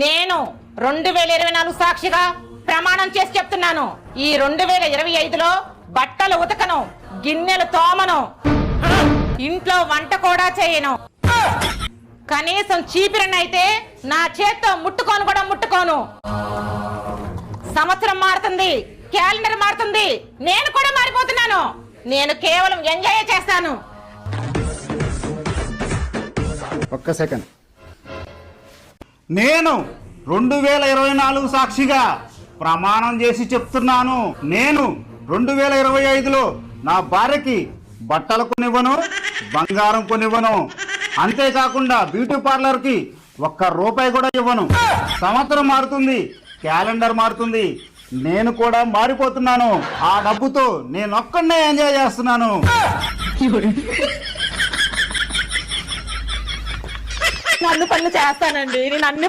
నేను 2024 సాక్షిగా ప్రమాణం చేసి చెప్తున్నాను. ఈ 2025లో బట్టలు ఉతకను, గిన్నెలు తోమను, ఇంట్లో వంట కూడా చేయను. కనీసం చీపిరనైతే నా చేత్తో ముట్టుకోను కూడా ముట్టుకోను. సంవత్సరం మారుతుంది, క్యాలెండర్ మారుతుంది, నేను కూడా మారిపోతున్నాను. నేను కేవలం ఎంజాయ్ చేస్తాను. ఒక్క సెకండ్. నేను 2024 సాక్షిగా ప్రమాణం చేసి చెప్తున్నాను. నేను 2025లో నా భార్యకి బట్టలు కొనివ్వను, బంగారం కొనివ్వను. అంతేకాకుండా బ్యూటీ పార్లర్కి ₹1 కూడా ఇవ్వను. సంవత్సరం మారుతుంది, క్యాలెండర్ మారుతుంది, నేను కూడా మారిపోతున్నాను. ఆ డబ్బుతో నేను ఒక్కడే ఎంజాయ్ చేస్తున్నాను. అన్ని పనులు చేస్తానండి, నేను అన్ని